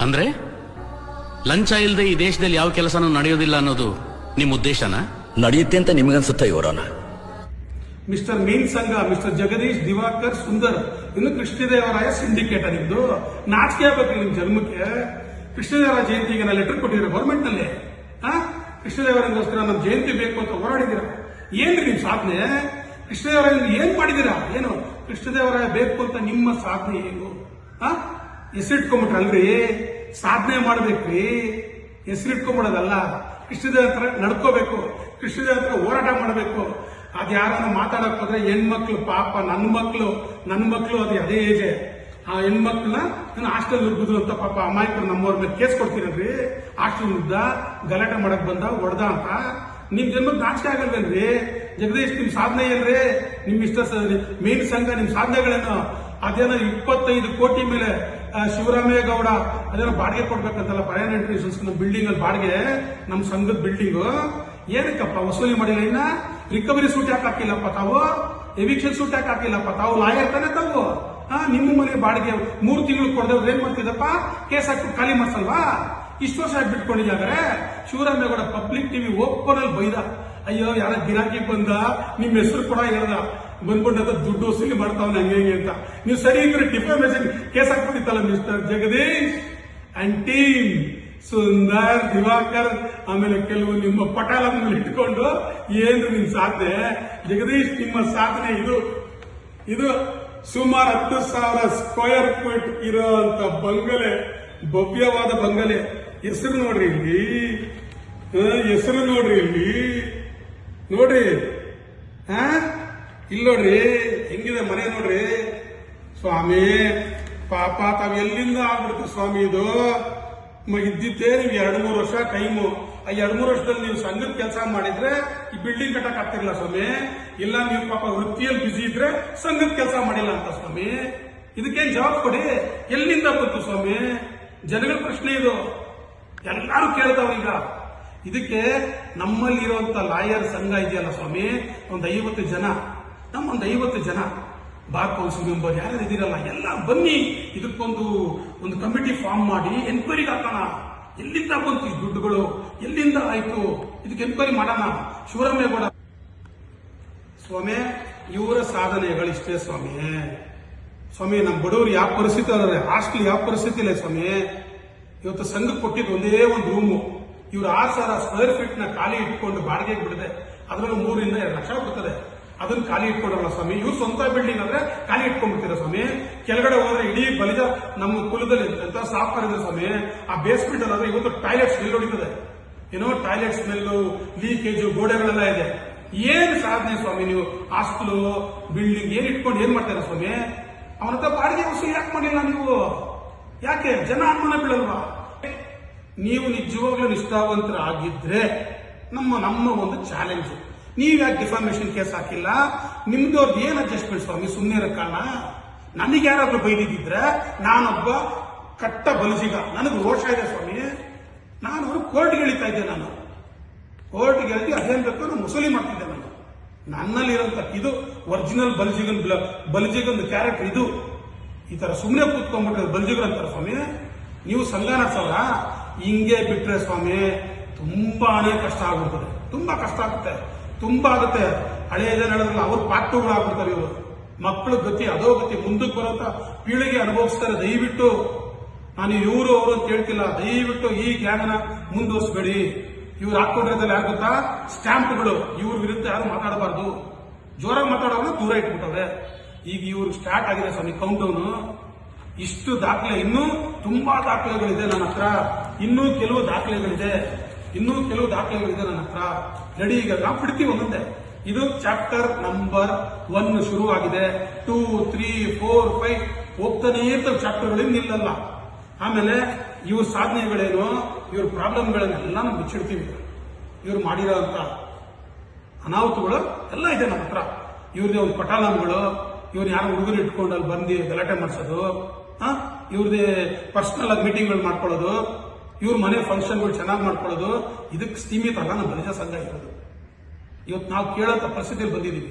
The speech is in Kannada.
ಅಂದ್ರೆ ಲಂಚ ಇಲ್ಲದೆ ಈ ದೇಶದಲ್ಲಿ ಯಾವ ಕೆಲಸನೂ ನಡೆಯೋದಿಲ್ಲ ಅನ್ನೋದು ನಿಮ್ಮ ಉದ್ದೇಶನಾ? ನಡೆಯುತ್ತೆ ಅಂತ ನಿಮಗನ್ಸುತ್ತಾ ಇವರನ್ನ? ಮಿಸ್ಟರ್ ಮೀನ್ ಸಂಘ, ಮಿಸ್ಟರ್ ಜಗದೀಶ್ ದಿವಾಕರ್ ಸುಂದರ್, ಇನ್ನು ಕೃಷ್ಣದೇವರಾಯ ಸಿಂಡಿಕೇಟ್ ಆಗಿದ್ದು ನಾಚಿಕೆ ಆಗ್ಬೇಕು ನಿಮ್ ಜನ್ಮಕ್ಕೆ. ಕೃಷ್ಣದೇವರಾಯ ಜಯಂತಿಗೆ ನಾ ಲೆಟರ್ ಕೊಟ್ಟಿರೋ ಗೌರ್ಮೆಂಟ್ ನಲ್ಲಿ. ಕೃಷ್ಣದೇವರಾಯಗೋಸ್ಕರ ನಮ್ಮ ಜಯಂತಿ ಬೇಕು ಅಂತ ಹೋರಾಡಿದಿರ. ಏನ್ರಿ ನಿಮ್ ಸಾಧನೆ? ಕೃಷ್ಣದೇವರಾಯ ಏನ್ ಮಾಡಿದಿರಾ? ಏನು ಕೃಷ್ಣದೇವರಾಯ ಬೇಕು ಅಂತ ನಿಮ್ಮ ಸಾಧನೆ ಏನು? ಹೆಸರಿಟ್ಕೊಂಡ್ಬಿಟ್ರಲ್ರಿ, ಸಾಧನೆ ಮಾಡ್ಬೇಕ್ರಿ, ಹೆಸರಿಟ್ಕೊಂಡ್ಬಿಡೋದಲ್ಲ. ಕೃಷ್ಣದೇವ ಹತ್ರ ನಡ್ಕೋಬೇಕು, ಕೃಷ್ಣದೇವ ಹತ್ರ ಹೋರಾಟ ಮಾಡಬೇಕು. ಅದ್ಯಾರನ್ನ ಮಾತಾಡಕ್ ಹೋದ್ರೆ ಹೆಣ್ಮಕ್ಳು ಪಾಪ, ನನ್ನ ಮಕ್ಳು ಅದು ಅದೇ ಏಜೆ. ಆ ಹೆಣ್ಮಕ್ಳನ್ನ ನಾನು ಹಾಸ್ಟೆಲ್ ನುಗ್ಗುದು ಅಂತ ಪಾಪ ಅಮಾಯಕರು ನಮ್ಮವ್ರ ಮೇಲೆ ಕೇಸ್ ಕೊಡ್ತೀರಲ್ರಿ. ಹಾಸ್ಟೆಲ್ ನುಗ್ದ, ಗಲಾಟೆ ಮಾಡಕ್ ಬಂದ, ಹೊಡೆದ ಅಂತ. ನಿಮ್ ಜನ್ಮಕ್ಕೆ ನಾಚಿಕೆ ಆಗಲ್ವೇನ್ರಿ? ಜಗದೀಶ್ ನಿಮ್ ಸಾಧನೆ ಏನ್ರಿ? ನಿಮ್ ಇಷ್ಟ ಮೇನ್ ಸಂಘ ನಿಮ್ ಸಾಧನೆಗಳೇನು? ಅದೇನೋ 25 ಕೋಟಿ ಮೇಲೆ ಶಿವರಾಮೇಗೌಡ ಅದೇನೋ ಬಾಡಿಗೆ ಕೊಡ್ಬೇಕಂತಲ್ಲ, ಪರ್ಮನೆಂಟ್ ನಮ್ಮ ಬಿಲ್ಡಿಂಗ್ ಅಲ್ಲಿ ಬಾಡಿಗೆ, ನಮ್ ಸಂಘದ ಬಿಲ್ಡಿಂಗು. ಏನಕ್ಕಪ್ಪ ವಸೂಲಿ ಮಾಡಿಲ್ಲ? ಇನ್ನ ರಿಕವರಿ ಸೂಟ್ ಯಾಕೆ ಹಾಕಿಲ್ಲಪ್ಪ ತಾವು? ಎವಿಕ್ಷನ್ ಸೂಟ್ ಯಾಕೆ ಹಾಕಿಲ್ಲಪ್ಪ ತಾವು? ಲಾಯರ್ ತಾನೆ ತಾವು? ನಿಮ್ಮ ಮನೆ ಬಾಡಿಗೆ 3 ತಿಂಗಳು ಕೊಡದವ್ರು ಏನ್ ಮಾಡ್ತಿದ್ದಪ್ಪ? ಕೇಸ್ ಹಾಕಿ ಖಾಲಿ ಮಾಡ್ಸಲ್ವಾ? ಇಷ್ಟು ವರ್ಷ ಆಗಿ ಬಿಟ್ಕೊಂಡಿದ್ದಾರೆ. ಶಿವರಾಮೇಗೌಡ ಪಬ್ಲಿಕ್ ಟಿವಿ ಓಪನ್ ಅಲ್ಲಿ ಬೈದ, ಅಯ್ಯೋ ಯಾರ ಗಿರಾಕಿ ಬಂದ, ನಿಮ್ ಹೆಸರು ಕೂಡ ಹೇಳ್ದ, ಬಂದ್ಕೊಂಡ ದುಡ್ಡು ವಸೂಲಿ ಮಾಡ್ತಾವ್ ಹಂಗೆ ಅಂತ. ನೀವು ಸರಿ ಇದ್ರೆ ಡಿಫಾಮೇಷನ್ ಕೇಸ್ ಹಾಕ್ಬಿಟ್ಟಿತ್ತಲ್ಲ mister Jagadish and team, Sundar, Diwakar, ಆಮೇಲೆ ಕೆಲವು ನಿಮ್ಮ ಪಟಾಲ ಇಟ್ಕೊಂಡು. ಏನು ನಿಮ್ ಸಾಧನೆ ಜಗದೀಶ್? ನಿಮ್ಮ ಸಾಧನೆ ಇದು ಸುಮಾರು 10,000 ಸ್ಕ್ವೇರ್ ಫೀಟ್ ಇರೋಂತ ಬಂಗಲೆ, ಭವ್ಯವಾದ ಬಂಗಲೆ. ಹೆಸರು ನೋಡ್ರಿ ಇಲ್ಲಿ, ಹೆಸರು ನೋಡ್ರಿ ಇಲ್ಲಿ, ನೋಡ್ರಿ ಇಲ್ಲಿ ನೋಡ್ರಿ ಹೆಂಗಿದೆ ಮನೆ ನೋಡ್ರಿ. ಸ್ವಾಮಿ ಪಾಪ ತಾವ್ ಎಲ್ಲಿಂದ ಆಗ್ಬಿಡ್ತು ಸ್ವಾಮಿ ಇದು? ಇದ್ದಿದ್ದೇ ನೀವು 2-3 ವರ್ಷ ಟೈಮು. ಆ 2-3 ವರ್ಷದಲ್ಲಿ ನೀವು ಸಂಘದ ಕೆಲಸ ಮಾಡಿದ್ರೆ ಈ ಬಿಲ್ಡಿಂಗ್ ಕಟ್ಟಕ್ ಆಗ್ತಿರ್ಲಿಲ್ಲ ಸ್ವಾಮಿ. ಇಲ್ಲ ನೀವು ಪಾಪ ವೃತ್ತಿಯಲ್ಲಿ ಬಿಸಿ ಇದ್ರೆ ಸಂಘದ ಕೆಲಸ ಮಾಡಿಲ್ಲ ಅಂತ ಸ್ವಾಮಿ. ಇದಕ್ಕೇನ್ ಜವಾಬ್ ಕೊಡಿ. ಎಲ್ಲಿಂದ ಬಂತು ಸ್ವಾಮಿ? ಜನಗಳ ಪ್ರಶ್ನೆ ಇದು, ಎಲ್ಲಾರು ಕೇಳ್ತಾವ್ರೀಗ. ಇದಕ್ಕೆ ನಮ್ಮಲ್ಲಿ ಇರುವಂತ ಲಾಯರ್ ಸಂಘ ಇದೆಯಲ್ಲ ಸ್ವಾಮಿ, ಒಂದು 50 ಜನ, ನಮ್ಮೊಂದು 50 ಜನ ಬಾರ್ ಕೌನ್ಸಿಲ್ ಮೆಂಬರ್ ಯಾರು ಇದ್ದೀರಲ್ಲ, ಎಲ್ಲ ಬನ್ನಿ ಇದಕ್ಕೊಂದು ಕಮಿಟಿ ಫಾರ್ಮ್ ಮಾಡಿ ಎನ್ಕ್ವೈರಿಗೆ ಹಾಕೋಣ. ಎಲ್ಲಿಂದ ಬಂತು ಈ ದುಡ್ಡುಗಳು? ಎಲ್ಲಿಂದ ಆಯ್ತು? ಇದಕ್ಕೆ ಎನ್ಕ್ವೈರಿ ಮಾಡೋಣ. ಶಿವರಾಮೇಗೌಡ ಸ್ವಾಮಿ ಇವರ ಸಾಧನೆಗಳಿಷ್ಟೇ ಸ್ವಾಮಿ. ಸ್ವಾಮಿ ನಮ್ಮ ಬಡವರು ಯಾವ ಪರಿಸ್ಥಿತಿ ಅಲ್ಲ, ಹಾಸ್ಟೆಲ್ ಯಾವ ಪರಿಸ್ಥಿತಿ ಇಲ್ಲ ಸ್ವಾಮಿ. ಇವತ್ತು ಸಂಘಕ್ಕೆ ಕೊಟ್ಟಿದ್ದು ಒಂದೇ ಒಂದು ರೂಮು, ಇವ್ರು 6,000 ಸ್ಕ್ವೇರ್ ಫೀಟ್ ನ ಖಾಲಿ ಇಟ್ಕೊಂಡು ಬಾಡಿಗೆಗೆ ಬಿಡದೆ, ಅದರಲ್ಲೂ 3 ರಿಂದ 2 ಲಕ್ಷ ಬರ್ತದೆ. ಅದನ್ನ ಖಾಲಿ ಇಟ್ಕೊಂಡಲ್ಲ ಸ್ವಾಮಿ. ಇವ್ರು ಸ್ವಂತ ಬಿಲ್ಡಿಂಗ್ ಅಂದ್ರೆ ಖಾಲಿ ಇಟ್ಕೊಂಡ್ಬಿಡ್ತೀರ ಸ್ವಾಮಿ. ಕೆಳಗಡೆ ಹೋದ್ರೆ ಇಡೀ ಬಲಿಜ ನಮ್ಮ ಕುಲದಲ್ಲಿ ಎಂತ ಸಾಫ್ ಇದೆ ಸ್ವಾಮಿ. ಆ ಬೇಸ್ಮೆಂಟ್ ಅಲ್ಲಾದ್ರೆ ಇವತ್ತು ಟಾಯ್ಲೆಟ್ ಸ್ಮೆಲ್ ಹೊಡಿತದೆ, ಏನೋ ಟಾಯ್ಲೆಟ್ ಸ್ಮೆಲ್ಲು, ಲೀಕೇಜು, ಗೋಡೆಗಳೆಲ್ಲ ಇದೆ. ಏನ್ ಸಾಧನೆ ಸ್ವಾಮಿ ನೀವು? ಹಾಸ್ಟೆಲ್ ಬಿಲ್ಡಿಂಗ್ ಏನ್ ಇಟ್ಕೊಂಡು ಏನ್ ಮಾಡ್ತೀರ ಸ್ವಾಮಿ? ಅವನ ಹತ್ರ ಬಾಡಿಗೆ ವಸೂಲಿ ಯಾಕೆ ಮಾಡಿಲ್ಲ ನೀವು? ಯಾಕೆ ಜನ ಅನುಮಾನ ಬೀಳಲ್ವಾ? ನೀವು ನಿಜವಾಗ್ಲೂ ನಿಷ್ಠಾವಂತರಾಗಿದ್ರೆ ನಮ್ಮ ಒಂದು ಚಾಲೆಂಜ್, ನೀವ್ ಯಾಕೆ ಡಿಫಾಮೇಷನ್ ಕೇಸ್ ಹಾಕಿಲ್ಲ? ನಿಮ್ದವ್ರದ್ದು ಏನ್ ಅಡ್ಜಸ್ಟ್ಮೆಂಟ್ ಸ್ವಾಮಿ? ಸುಮ್ಮನೆ ಇರಕ್ಕಲ್ಲ. ನನಗೆ ಯಾರಾದ್ರೂ ಬೈದಿದ್ರೆ ನಾನೊಬ್ಬ ಕಟ್ಟ ಬಲಿಜಿಗ, ನನಗೆ ರೋಷ ಇದೆ ಸ್ವಾಮಿ. ನಾನು ಕೋರ್ಟ್ಗೆ ಎಳಿತಾ ಇದ್ದೆ, ನಾನು ಕೋರ್ಟ್ಗೆ ಎಳ್ದಿ ಅದೇನ್ ಬೇಕು ನಾನು ವಸೂಲಿ ಮಾಡ್ತಿದ್ದೆ. ನಾನು ನನ್ನಲ್ಲಿರೋಂಥ ಇದು ಒರಿಜಿನಲ್ ಬಲಿಜಿಗನ್ ಕ್ಯಾರೆಕ್ಟರ್ ಇದು. ಈ ತರ ಸುಮ್ಮನೆ ಕೂತ್ಕೊಂಡ್ಬಿಟ್ರೆ ಬಲಿಜಿಗರು ಅಂತಾರೆ ಸ್ವಾಮಿ. ನೀವು ಸಂಘ ನಡೆಸೋರ ಹಿಂಗೆ ಬಿಟ್ರೆ ಸ್ವಾಮಿ ತುಂಬಾನೇ ಕಷ್ಟ ಆಗ್ಬಿಡ್ತದೆ. ತುಂಬಾ ಕಷ್ಟ ಆಗುತ್ತೆ, ತುಂಬಾ ಆಗುತ್ತೆ. ಹಳೆಯ ಜನ ಹೇಳಿದ್ರಲ್ಲ, ಅವ್ರು ಪಾಠಗಳು ಆಗ್ಬಿಡ್ತಾರೆ. ಇವರು ಮಕ್ಕಳ ಗತಿ ಅದೋ ಗತಿ, ಮುಂದಕ್ಕೆ ಬರೋಂತ ಪೀಳಿಗೆ ಅನುಭವಿಸ್ತಾರೆ. ದಯವಿಟ್ಟು ನಾನು ಇವರು ಅವರು ಅಂತ ಹೇಳ್ತಿಲ್ಲ, ದಯವಿಟ್ಟು ಈ ಜ್ಞಾನನ ಮುಂದುವರಿಸಬೇಡಿ. ಇವ್ರು ಹಾಕೊಂಡಿರೋದ್ರಲ್ಲಿ ಯಾರು ಗೊತ್ತಾ? ಸ್ಟ್ಯಾಂಪ್ಗಳು. ಇವ್ರ ವಿರುದ್ಧ ಯಾರು ಮಾತಾಡಬಾರ್ದು. ಜೋರಾಗಿ ಮಾತಾಡೋರು ದೂರ ಇಟ್ಬಿಟ್ಟವ್ರೆ. ಈಗ ಇವ್ರು ಸ್ಟಾರ್ಟ್ ಆಗಿದೆ ಸ್ವಾಮಿ ಕೌಂಟೌನು. ಇಷ್ಟು ದಾಖಲೆ, ಇನ್ನೂ ತುಂಬಾ ದಾಖಲೆಗಳಿದೆ ನನ್ನ ಹತ್ರ. ಇನ್ನೂ ಕೆಲವು ದಾಖಲೆಗಳಿದೆ ನನ್ನ ಹತ್ರ. ರೆಡಿ, ಈಗ ನಾವು ಬಿಡ್ತೀವಿ ಒಂದೊಂದೇ. ಇದು ಚಾಪ್ಟರ್ ನಂಬರ್ 1 ಶುರುವಾಗಿದೆ. 2, 3, 4, 5 ಹೋಗ್ತಾನೆ ಇರ್ತವೆ ಚಾಪ್ಟರ್ಗಳಿಂದ ನಿಲ್ಲಲ್ಲ. ಆಮೇಲೆ ಇವ್ರ ಸಾಧನೆಗಳೇನು, ಇವ್ರ ಪ್ರಾಬ್ಲಮ್ಗಳನ್ನೆಲ್ಲ ನಾವು ಬಿಚ್ಚಿಡ್ತೀವಿ. ಇವ್ರು ಮಾಡಿರೋ ಅಂತ ಅನಾಹುತಗಳು ಎಲ್ಲ ಇದೆ ನಮ್ಮ ಹತ್ರ. ಇವ್ರದೇ ಒಂದು ಪಟಾಲಂಗಳು, ಇವ್ರು ಯಾರು ಹುಡುಗರು ಇಟ್ಕೊಂಡು ಅಲ್ಲಿ ಬಂದು ಗಲಾಟೆ ಮಾಡಿಸೋದು, ಇವ್ರದೇ ಪರ್ಸನಲ್ ಆಗಿ ಮೀಟಿಂಗ್ಗಳು ಮಾಡ್ಕೊಳ್ಳೋದು, ಇವ್ರ ಮನೆ ಫಂಕ್ಷನ್ಗಳು ಚೆನ್ನಾಗಿ ಮಾಡ್ಕೊಳ್ಳೋದು. ಇದಕ್ಕೆ ಸೀಮಿತ ಅಲ್ಲ ನಮ್ಮ ಬಲಿಜ ಸಂಘ ಇರೋದು. ಇವತ್ತು ನಾವು ಕೇಳೋಂಥ ಪರಿಸ್ಥಿತಿಯಲ್ಲಿ ಬಂದಿದ್ದೀವಿ.